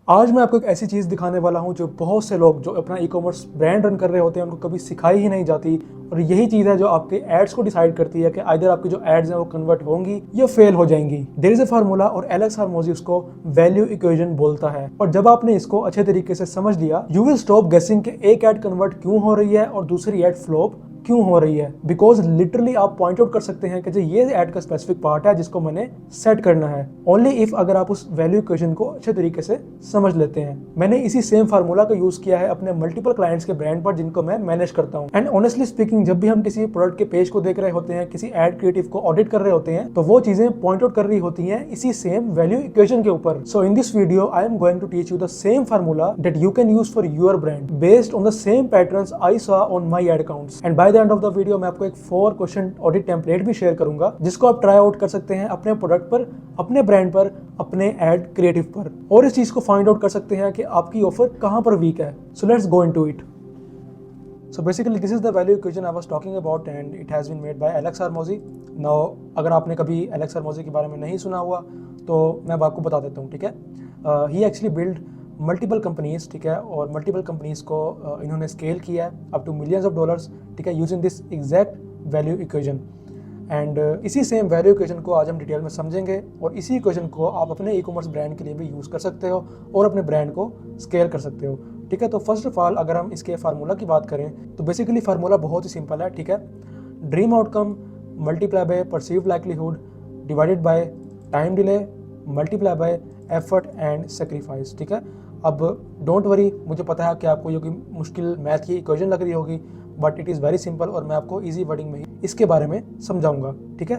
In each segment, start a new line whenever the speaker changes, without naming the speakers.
आज मैं आपको एक ऐसी चीज़ दिखाने वाला हूं जो बहुत से लोग जो अपना ई कॉमर्स ब्रांड रन कर रहे होते हैं उनको कभी सिखाई ही नहीं जाती, और यही चीज़ है जो आपके एड्स को डिसाइड करती है कि आइदर आपकी जो एड्स हैं वो कन्वर्ट होंगी या फेल हो जाएंगी। देयर इज अ फार्मूला और एलेक्स हार्मोजी उसको वैल्यू इक्वेशन बोलता है, और जब आपने इसको अच्छे तरीके से समझ लिया यू विल स्टॉप गेसिंग कि एक एड कन्वर्ट क्यों हो रही है और दूसरी एड फ्लॉप क्यों हो रही है। बिकॉज लिटरली आप पॉइंट आउट कर सकते हैं कि जो ये ऐड का स्पेसिफिक पार्ट है जिसको मैंने सेट करना है, ओनली इफ अगर आप उस वैल्यू इक्वेशन को अच्छे तरीके से समझ लेते हैं। मैंने इसी सेम फार्मूला का यूज किया है अपने मल्टीपल क्लाइंट्स के ब्रांड पर जिनको मैं मैनेज करता हूं। एंड ऑनेस्टली स्पीकिंग, जब भी हम किसी प्रोडक्ट के पेज को देख रहे होते हैं, किसी एड क्रिएटिव को ऑडिट कर रहे होते हैं, तो वो चीजें पॉइंट आउट कर रही होती हैं इसी सेम वैल्यू इक्वेशन के ऊपर। So in this video I am going to teach you the same formula that you can use for your brand based on the same patterns I saw on my ad accounts. And by the end of the video मैं आपको एक 4 question audit template भी share करूंगा जिसको आप try out कर सकते हैं अपने प्रोडक्ट पर, अपने ब्रांड पर, अपने एड क्रिएटिव पर, और इस चीज को फाइंड आउट कर सकते हैं कि आपकी ऑफर कहां पर वीक है। So let's go into it. So basically this is the value equation I was talking about and it has been made by Alex Hormozi. Now अगर आपने कभी Alex Hormozi के बारे में नहीं सुना हुआ तो मैं आपको बता देता हूँ, ठीक है। He actually built multiple companies, ठीक है, और मल्टीपल कंपनीज को इन्होंने स्केल किया है up to millions of dollars, ठीक है, using this exact value equation. And इसी सेम वैल्यू इक्वेशन को आज हम डिटेल में समझेंगे, और इसी इक्वेशन को आप अपने ई कॉमर्स ब्रांड के लिए भी यूज़ कर सकते हो और अपने ब्रांड को स्केल कर सकते हो, ठीक है। तो फर्स्ट ऑफ ऑल अगर हम इसके फार्मूला की बात करें तो बेसिकली फार्मूला बहुत ही सिंपल है, ठीक है। Dream outcome multiply by perceived likelihood divided by time delay multiply by effort and sacrifice, ठीक है। अब डोंट वरी, मुझे पता है कि आपको ये कोई मुश्किल मैथ की इक्वेशन लग रही होगी, but it is very simple और मैं आपको इजी वर्डिंग में ही इसके बारे में समझाऊंगा, ठीक है।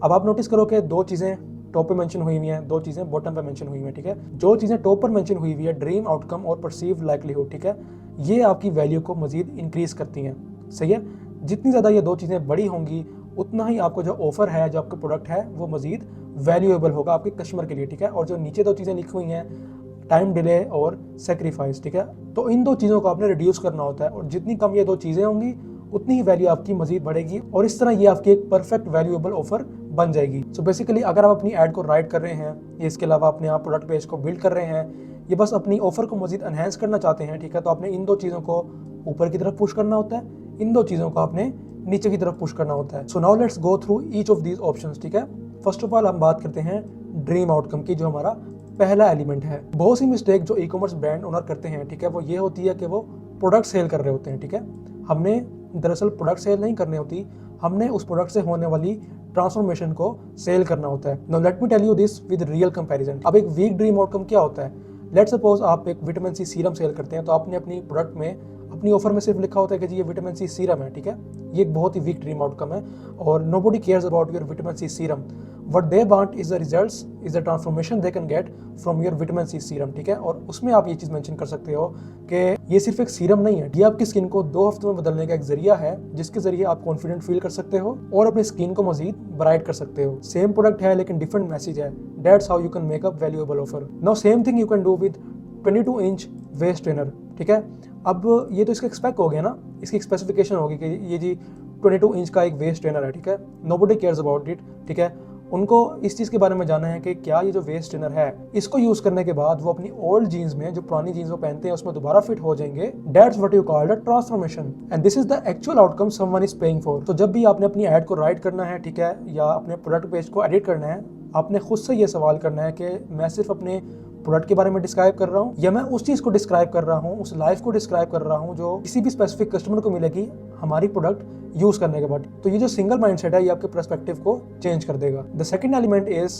अब आप नोटिस करो कि 2 चीज़ें टॉप पे मेंशन हुई हुई हैं, 2 चीज़ें बॉटम पे मेंशन हुई हुई हैं, ठीक है। जो चीज़ें टॉप पर मेंशन हुई हुई है ड्रीम आउटकम और परसीव्ड लाइक्लीहुड, ठीक है, ये आपकी वैल्यू को मजीद इंक्रीज करती हैं, सही है। जितनी ज़्यादा ये 2 चीज़ें बड़ी होंगी उतना ही आपको जो ऑफर है, जो आपका प्रोडक्ट है, वो मजीद वैल्यूएबल होगा आपके कस्टमर के लिए, ठीक है। और जो नीचे 2 चीज़ें लिखी हुई हैं टाइम डिले और सेक्रीफाइस, ठीक है, तो इन 2 चीज़ों को आपने रिड्यूस करना होता है, और जितनी कम ये 2 चीज़ें होंगी उतनी ही वैल्यू आपकी मजीद बढ़ेगी, और इस तरह ये आपकी एक परफेक्ट वैल्यूएबल ऑफर बन जाएगी। सो बेसिकली अगर आप अपनी ऐड को राइट कर रहे हैं, या इसके अलावा अपने आप प्रोडक्ट पेज को बिल्ड कर रहे हैं, ये बस अपनी ऑफर को मजीद एनहेंस करना चाहते हैं, ठीक है, तो आपने इन 2 चीज़ों को ऊपर की तरफ पुश करना होता है, इन 2 चीज़ों को आपने नीचे की तरफ पुश करना होता है। So now let's go through each of these options, ठीक है। फर्स्ट ऑफ ऑल हम बात करते हैं ड्रीम आउटकम की, जो हमारा पहला एलिमेंट है। बहुत सी मिस्टेक जो ई कॉमर्स ब्रांड ओनर करते हैं, ठीक है, वो ये होती है कि वो प्रोडक्ट सेल कर रहे होते हैं, ठीक है। हमने दरअसल प्रोडक्ट सेल नहीं करनी होती, हमने उस प्रोडक्ट से होने वाली ट्रांसफॉर्मेशन को सेल करना होता है। Now let me tell you this with real comparison. अब एक वीक ड्रीम आउटकम क्या होता है? लेट्स सपोज आप एक विटामिन सी सीरम सेल करते हैं, तो आपने अपनी प्रोडक्ट में, अपनी ऑफर में सिर्फ लिखा होता है कि जी ये विटामिन सी सीरम है, ठीक है। ये एक बहुत ही वीक ड्रीम आउटकम है, और nobody cares about your vitamin C serum. What they want is the results, is the transformation they can get from your vitamin C serum, ठीक है। और उसमें आप ये चीज़ मेंशन कर सकते हो कि ये सिर्फ एक सीरम नहीं है, ये आपकी स्किन को 2 हफ्तों में बदलने का एक जरिया है, जिसके जरिए आप कॉन्फिडेंट फील कर सकते हो और अपनी स्किन को मजीद ब्राइट कर सकते हो। सेम प्रोडक्ट है लेकिन डिफरेंट मैसेज है। That's how you can make a valuable offer. Now same thing you can do with 22 inch waist trainer, ठीक है। अब ये तो इसका एक्सपेक्ट हो गया ना, इसकी स्पेसिफिकेशन होगी कि ये जी 22 इंच का एक वेस्ट ट्रेनर है, ठीक है। नोबडी केयर्स अबाउट इट, ठीक है। उनको इस चीज़ के बारे में जानना है कि क्या ये जो वेस्ट ट्रेनर है, इसको यूज़ करने के बाद वो अपनी ओल्ड जीन्स में, जो पुरानी जीन्स वो पहनते हैं, उसमें दोबारा फिट हो जाएंगे। That's what you called a transformation, and this is the actual outcome someone is paying for. तो जब भी आपने अपनी ऐड को राइट करना है, ठीक है, या अपने प्रोडक्ट पेज को एडिट करना है, आपने खुद से ये सवाल करना है कि मैं सिर्फ अपने प्रोडक्ट के बारे में डिस्क्राइब कर रहा हूँ, या मैं उस चीज़ को डिस्क्राइब कर रहा हूँ, उस लाइफ को डिस्क्राइब कर रहा हूँ जो किसी भी स्पेसिफिक कस्टमर को मिलेगी हमारी प्रोडक्ट यूज़ करने के बाद। तो ये जो सिंगल माइंडसेट है, ये आपके पर्सपेक्टिव को चेंज कर देगा। The second element is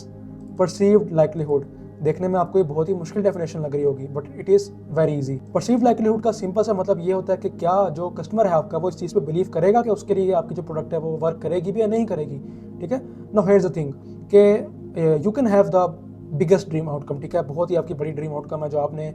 perceived likelihood. देखने में आपको ये बहुत ही मुश्किल डेफिनेशन लग रही होगी, but it is very easy. Perceived likelihood का सिंपल सा मतलब ये होता है कि क्या जो कस्टमर है आपका, वो इस चीज़ पे बिलीव करेगा कि उसके लिए आपकी जो प्रोडक्ट है वो वर्क करेगी भी या नहीं करेगी, ठीक है। Now here is the thing कि you can have the biggest dream outcome, ठीक है, बहुत ही आपकी बड़ी ड्रीम आउटकम है जो आपने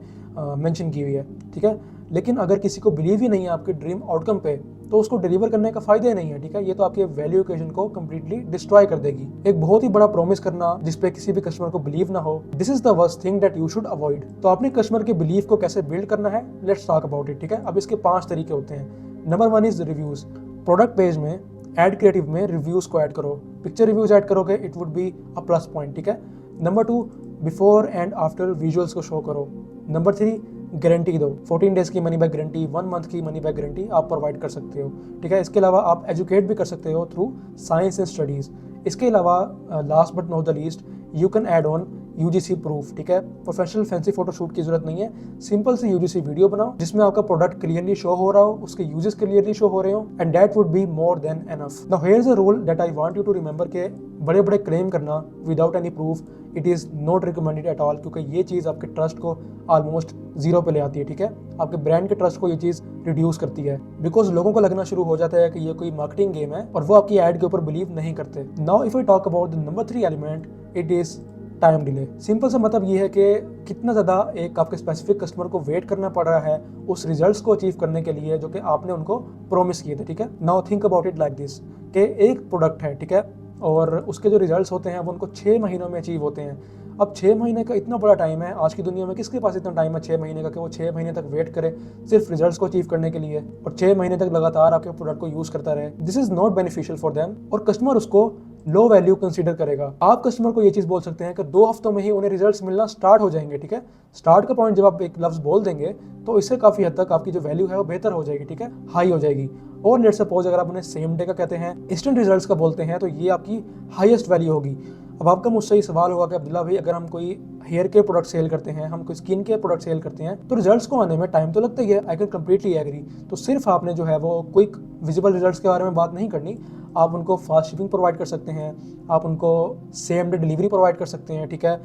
मेंशन की हुई है, ठीक है, लेकिन अगर किसी को बिलीव ही नहीं है आपके ड्रीम आउटकम पे, तो उसको डिलीवर करने का फायदा ही नहीं है, ठीक है। ये तो आपके वैल्यू इक्वेशन को कंप्लीटली डिस्ट्रॉय कर देगी। एक बहुत ही बड़ा प्रॉमिस करना जिसपे किसी भी कस्टमर को बिलीव ना हो, this is the worst thing that you should avoid. तो अपने कस्टमर के बिलीव को कैसे बिल्ड करना है, लेट्स टॉक अबाउट इट, ठीक है। अब इसके 5 तरीके होते हैं। Number 1 is reviews. Product page में एड क्रिएटिव में रिव्यूज को ऐड करो, पिक्चर रिव्यूज ऐड करोगे, it would be a plus point, ठीक है। Number 2, before and after visuals को शो करो। नंबर 3, गारंटी दो। 14 डेज की मनी बैक गारंटी, 1 मंथ की मनी बैक गारंटी आप प्रोवाइड कर सकते हो, ठीक है। इसके अलावा आप एजुकेट भी कर सकते हो थ्रू साइंस एंड स्टडीज़। इसके अलावा last but not the least, you can add on UGC proof, ठीक है। प्रोफेशनल फैंसी फोटोशूट की जरूरत नहीं है, सिंपल सी UGC वीडियो बनाओ जिसमें आपका प्रोडक्ट क्लियरली शो हो रहा हो, उसके यूजेस क्लियरली शो हो रहे हो, and that would be more than enough. Now here is a rule that I want you to remember के बड़े बड़े क्लेम करना without any proof it is not recommended at all, क्योंकि ये चीज़ आपके ट्रस्ट को ऑलमोस्ट जीरो पे ले आती है, ठीक है। आपके ब्रांड के ट्रस्ट को ये चीज़ रिड्यूस करती है, बिकॉज लोगों को लगना शुरू हो जाता है कि ये कोई मार्केटिंग गेम है और वो आपकी एड के ऊपर बिलीव नहीं करते। Now if I talk about the number 3 element, it is time delay. Simple सा मतलब ये है कि कितना ज़्यादा एक आपके स्पेसिफिक कस्टमर को वेट करना पड़ रहा है उस रिजल्ट्स को अचीव करने के लिए जो कि आपने उनको प्रॉमिस किए थे, ठीक है। Now think about it like this कि एक प्रोडक्ट है, ठीक है, और उसके जो रिजल्ट्स होते हैं वो उनको 6 महीनों में अचीव होते हैं। अब 6 महीने का इतना बड़ा टाइम है, आज की दुनिया में किसके पास इतना टाइम है 6 महीने का कि वो 6 महीने तक वेट करे सिर्फ रिजल्ट्स को अचीव करने के लिए और 6 महीने तक लगातार आपके प्रोडक्ट को यूज़ करता रहे। This is not beneficial for them और कस्टमर उसको लो वैल्यू कंसीडर करेगा। आप कस्टमर को ये चीज़ बोल सकते हैं कि 2 हफ्तों में ही उन्हें रिजल्ट्स मिलना स्टार्ट हो जाएंगे, ठीक है। स्टार्ट का पॉइंट जब आप एक लफ्ज़ बोल देंगे तो इससे काफ़ी हद तक आपकी जो वैल्यू है वो बेहतर हो जाएगी, ठीक है, हाई हो जाएगी। और लेट्स सपोज अगर आप उन्हें सेम डे का कहते हैं, इंस्टेंट रिजल्ट्स का बोलते हैं, तो ये आपकी हाईएस्ट वैल्यू होगी। अब आपका मुझसे ये सवाल होगा कि अब्दुल्ला भाई अगर हम कोई हेयर के प्रोडक्ट सेल करते हैं, हम कोई स्किन के प्रोडक्ट सेल करते हैं तो रिजल्ट्स को आने में टाइम तो लगता ही है। I can completely agree. तो सिर्फ आपने जो है वो क्विक विजिबल रिजल्ट्स के बारे में बात नहीं करनी, आप उनको फास्ट शिपिंग प्रोवाइड कर सकते हैं, आप उनको सेम डे डिलीवरी प्रोवाइड कर सकते हैं, ठीक है।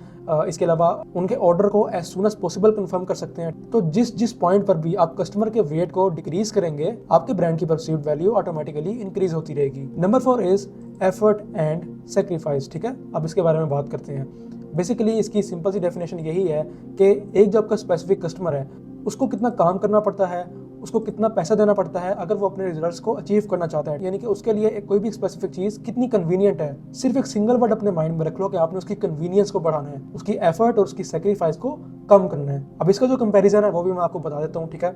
इसके अलावा उनके ऑर्डर को as soon as possible confirm कर सकते हैं। तो जिस पॉइंट पर भी आप कस्टमर के वेट को डिक्रीज करेंगे, आपके ब्रांड की परसीव्ड वैल्यू ऑटोमेटिकली इंक्रीज होती रहेगी। Number 4 is effort and sacrifice, ठीक है। अब इसके बारे में बात करते हैं। बेसिकली इसकी सिंपल सी डेफिनेशन यही है कि एक जो आपका स्पेसिफिक कस्टमर है उसको कितना काम करना पड़ता है, उसको कितना पैसा देना पड़ता है अगर वो अपने रिजल्ट्स को अचीव करना चाहता है, यानी कि उसके लिए कोई भी स्पेसिफिक चीज़ कितनी कन्वीनियंट है। सिर्फ एक सिंगल वर्ड अपने माइंड में रख लो कि आपने उसकी कन्वीनियंस को बढ़ाना है, उसकी एफर्ट और उसकी सेक्रीफाइस को कम करना है। अब इसका जो कंपैरिजन है वो भी मैं आपको बता देता हूँ, ठीक है।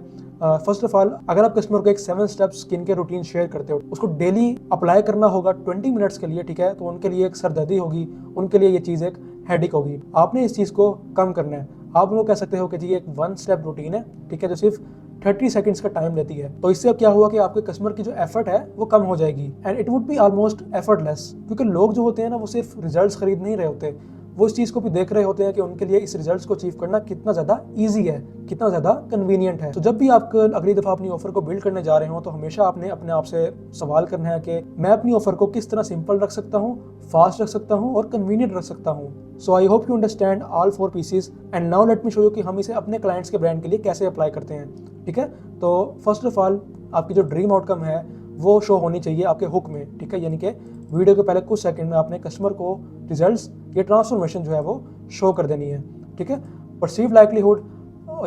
फर्स्ट ऑफ ऑल, अगर आप कस्टमर को एक 7 स्टेप स्किन के रूटीन शेयर करते हो, उसको डेली अप्लाई करना होगा 20 मिनट्स के लिए, ठीक है, तो उनके लिए एक सरदर्दी होगी, उनके लिए ये चीज़ एक हेडेक होगी। आपने इस चीज़ को कम करना है। आप उनको कह सकते हो कि जी एक 1 स्टेप रूटीन है, ठीक है, जो सिर्फ 30 सेकंड्स का टाइम लेती है। तो इससे अब क्या हुआ कि आपके कस्टमर की जो एफर्ट है वो कम हो जाएगी and it would be almost effortless, क्योंकि लोग जो होते हैं ना वो सिर्फ रिजल्ट्स खरीद नहीं रहे होते, वो इस चीज़ को भी देख रहे होते हैं कि उनके लिए इस रिजल्ट्स को अचीव करना कितना ज़्यादा ईजी है, कितना ज़्यादा कन्वीनियंट है। तो जब भी आप अगली दफ़ा अपनी ऑफर को बिल्ड करने जा रहे हो तो हमेशा आपने अपने आप से सवाल करना है कि मैं अपनी ऑफर को किस तरह सिंपल रख सकता हूँ, फास्ट रख सकता हूँ और कन्वीनियंट रख सकता हूँ। So I hope you understand all 4 pieces and now let me show you कि हम इसे अपने क्लाइंट्स के ब्रांड के लिए कैसे अप्लाई करते हैं, ठीक है। तो फर्स्ट ऑफ ऑल, आपकी जो ड्रीम आउटकम है वो शो होनी चाहिए आपके हुक में, ठीक है, यानी कि वीडियो के पहले कुछ सेकंड में आपने कस्टमर को रिजल्ट्स या ट्रांसफॉर्मेशन जो है वो शो कर देनी है, ठीक है। परसीव लाइक्लीहुड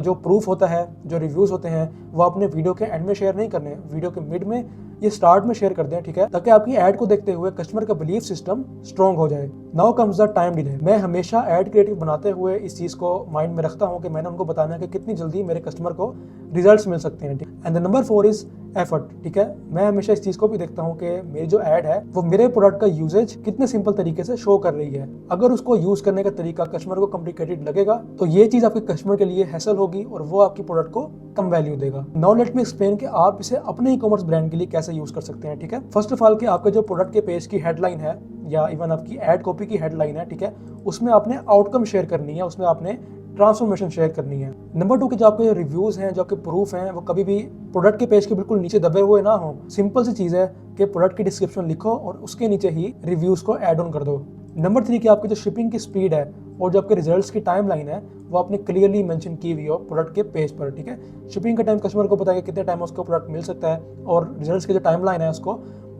जो प्रूफ होता है, जो रिव्यूज़ होते हैं, वो आपने वीडियो के एंड में शेयर नहीं करने, वीडियो के मिड में ये स्टार्ट में शेयर कर दें, ठीक है, ताकि आपकी ऐड को देखते हुए कस्टमर का बिलीफ सिस्टम स्ट्रॉन्ग हो जाए। Now comes the time delay. मैं हमेशा ऐड क्रिएटिव बनाते हुए इस चीज़ को माइंड में रखता हूँ कि मैंने उनको बताना है कि कितनी जल्दी मेरे कस्टमर को रिजल्ट्स मिल सकते हैं, ठीक। And the number 4 is effort, ठीक है। मैं हमेशा इस चीज़ को भी देखता हूँ कि मेरी जो ऐड है वो मेरे प्रोडक्ट का यूजेज कितने सिंपल तरीके से शो कर रही है। अगर उसको यूज़ करने का तरीका कस्टमर को कॉम्प्लिकेटेड लगेगा तो ये चीज़ आपके कस्टमर के लिए हैसल होगी और वो आपकी प्रोडक्ट को कम वैल्यू देगा। नाउ लेट मी एक्सप्लेन कि आप इसे अपने ई कॉमर्स ब्रांड के लिए कैसे यूज़ कर सकते हैं, ठीक है। फर्स्ट ऑफ ऑल, कि आपके जो प्रोडक्ट के पेज की हेडलाइन है या इवन आपकी एड कॉपी की हेडलाइन है, ठीक है, उसमें आपने आउटकम शेयर करनी है, उसमें आपने ट्रांसफॉर्मेशन शेयर करनी है। नंबर 2 के जो आपके रिव्यूज़ हैं, जो आपके प्रूफ हैं, वो कभी भी प्रोडक्ट के पेज के बिल्कुल नीचे दबे हुए ना हो। सिंपल सी चीज़ है कि प्रोडक्ट की डिस्क्रिप्शन लिखो और उसके नीचे ही रिव्यूज़ को ऐड ऑन कर दो। नंबर 3 की आपकी जो शिपिंग की स्पीड है और जो आपके रिजल्ट्स की टाइमलाइन है वो आपने क्लियरली मेंशन की हुई हो प्रोडक्ट के पेज पर, ठीक है। शिपिंग का टाइम कस्टमर को पता है कि कितने टाइम उसको प्रोडक्ट मिल सकता है और रिजल्ट्स की जो टाइमलाइन है उसको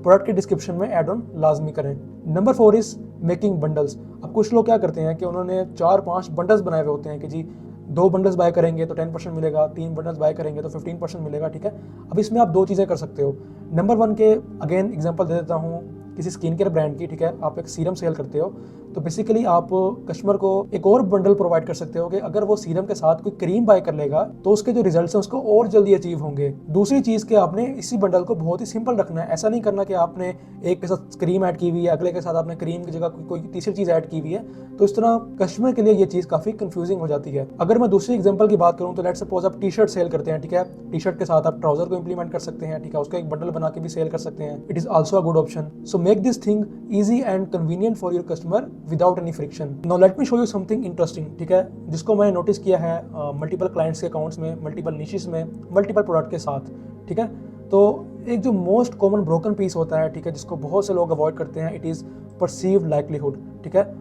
प्रोडक्ट के डिस्क्रिप्शन में ऐड ऑन लाजमी करें। Number 4 is making bundles. अब कुछ लोग क्या करते हैं कि उन्होंने 4-5 बंडल्स बनाए हुए होते हैं कि जी 2 बंडल्स बाय करेंगे तो 10% मिलेगा, 3 बंडल्स बाय करेंगे तो 15% मिलेगा, ठीक है। अब इसमें आप 2 चीज़ें कर सकते हो। नंबर 1 के अगेन एग्जांपल दे देता हूँ, किसी स्किन केयर ब्रांड की, ठीक है, आप एक सीरम सेल करते हो, तो बेसिकली आप कस्टमर को एक और बंडल प्रोवाइड कर सकते हो कि अगर वो सीरम के साथ कोई क्रीम बाय कर लेगा तो उसके जो रिजल्ट्स हैं उसको और जल्दी अचीव होंगे। दूसरी चीज़ कि आपने इसी बंडल को बहुत ही सिंपल रखना है। ऐसा नहीं करना कि आपने एक के साथ क्रीम ऐड की हुई है, अगले के साथ आपने क्रीम की जगह कोई तीसरी चीज़ ऐड की हुई है, तो इस तरह कस्टमर के लिए ये चीज़ काफ़ी कंफ्यूजिंग हो जाती है। अगर मैं दूसरी एग्जांपल की बात करूँ तो लेट्स सपोज आप टी शर्ट सेल करते हैं, ठीक है, टी शर्ट के साथ आप ट्राउजर को इंप्लीमेंट कर सकते हैं, ठीक है, उसका एक बंडल बना के भी सेल कर सकते हैं। It is also a good option. So make this thing easy and convenient for your customer without any friction. Now let me show you something interesting, ठीक है, जिसको मैंने नोटिस किया है मल्टीपल क्लाइंट्स के अकाउंट्स में, मल्टीपल निशेस में, multiple product के साथ, ठीक है। तो एक जो मोस्ट कॉमन ब्रोकन पीस होता है, ठीक है, जिसको बहुत से लोग अवॉइड करते हैं, इट इज़ परसीव्ड लाइक्लीहुड, ठीक है।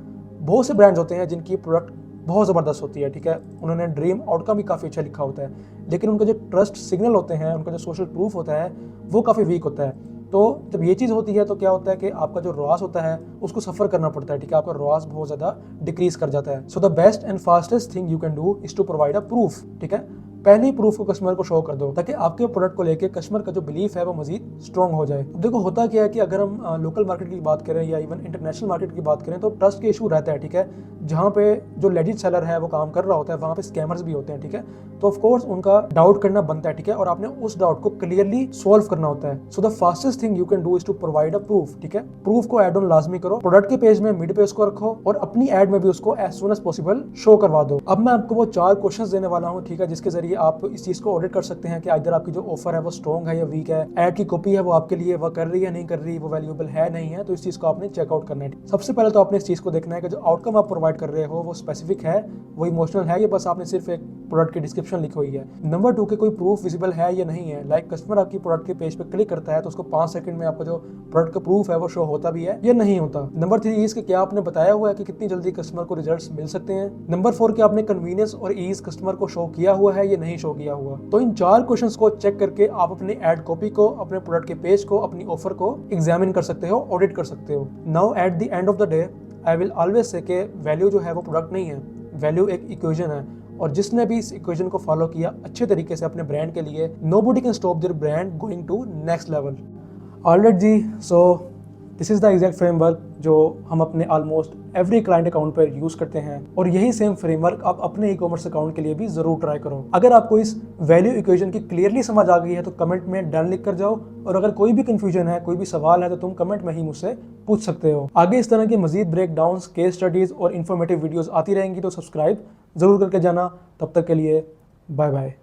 बहुत से ब्रांड्स होते हैं जिनकी प्रोडक्ट बहुत ज़बरदस्त होती है, ठीक है, उन्होंने ड्रीम आउटकम भी काफ़ी अच्छा लिखा होता है, लेकिन उनका जो ट्रस्ट सिग्नल होते हैं, उनका जो सोशल प्रूफ होता है वो काफ़ी वीक होता है। तो जब ये चीज़ होती है तो क्या होता है कि आपका जो रॉस होता है उसको सफ़र करना पड़ता है, ठीक है, आपका रॉस बहुत ज़्यादा डिक्रीज कर जाता है। So the best and fastest thing you can do is to provide a proof, ठीक है। पहले ही प्रूफ को कस्टमर को शो कर दो ताकि आपके प्रोडक्ट को लेके कस्टमर का जो बिलीफ है वो मजीद स्ट्रॉन्ग हो जाए। अब देखो होता क्या है कि अगर हम लोकल मार्केट की बात करें या इवन इंटरनेशनल मार्केट की बात करें तो ट्रस्ट के इशू रहता है, ठीक है। जहाँ पे जो लेजिट सेलर है वो काम कर रहा होता है वहाँ पे स्कैमर्स भी होते हैं, ठीक है, तो ऑफ कोर्स उनका डाउट करना बनता है, ठीक है, और आपने उस डाउट को क्लियरली सॉल्व करना होता है। So the fastest thing you can do is to provide a proof, ठीक है। प्रूफ को ऐड ऑन लाजमी करो, प्रोडक्ट के पेज में मिड पे उसको रखो और अपनी एड में भी उसको as soon as possible show करवा दो। अब मैं आपको वो 4 क्वेश्चंस देने वाला हूँ, ठीक है, जिसके जरिए आप इस चीज को ऑडिट कर सकते हैं कि इधर आपकी जो ऑफर है वो स्ट्रॉन्ग है या वीक है, एड की कॉपी है वो आपके लिए वर्क कर रही है नहीं कर रही, वो वैल्यूएबल है नहीं है, तो इस चीज को आपने चेकआउट करना है। सबसे पहले तो आपने इस चीज को देखना है कि जो आउटकम आप प्रोवाइड कर रहे हो वो स्पेसिफिक है, वो इमोशनल है, या बस आपने सिर्फ एक प्रोडक्ट की डिस्क्रिप्शन लिखी हुई है। नंबर 2 के कोई प्रूफ विजिबल है या नहीं है, लाइक कस्टमर आपकी प्रोडक्ट के पेज पे क्लिक करता है तो उसको 5 सेकंड में आपका जो प्रोडक्ट का प्रूफ है वो शो होता भी है या नहीं होता। नंबर 3 इज कि क्या आपने बताया हुआ है कि कितनी जल्दी कस्टमर को रिजल्ट्स मिल सकते हैं। नंबर 4 कि आपने कन्वीनियंस और ईज कस्टमर को शो किया हुआ है या नहीं शो किया हुआ। तो इन 4 क्वेश्चंस को चेक करके आप अपनी एड कॉपी को, अपने प्रोडक्ट के पेज को, अपनी ऑफर को एग्जामिन कर सकते हो, ऑडिट कर सकते हो। Now at the end of the day I will always say कि वैल्यू जो है वो प्रोडक्ट नहीं है, वैल्यू एक इक्वेशन है, और जिसने भी इस इक्वेशन को फॉलो किया अच्छे तरीके से अपने ब्रांड के लिए, nobody can stop their brand going to next level. Alright ji, so this is the exact framework जो हम अपने ऑलमोस्ट एवरी क्लाइंट अकाउंट पर यूज़ करते हैं, और यही सेम फ्रेमवर्क आप अपने ई कॉमर्स अकाउंट के लिए भी ज़रूर ट्राई करो। अगर आपको इस वैल्यू इक्वेशन की क्लियरली समझ आ गई है तो कमेंट में डन लिख कर जाओ, और अगर कोई भी कन्फ्यूजन है, कोई भी सवाल है, तो तुम कमेंट में ही मुझसे पूछ सकते हो। आगे इस तरह की मजीद ब्रेकडाउन्स, केस स्टडीज़ और इन्फॉर्मेटिव वीडियोज़ आती रहेंगी, तो सब्सक्राइब ज़रूर करके जाना। तब तक के लिए बाय बाय।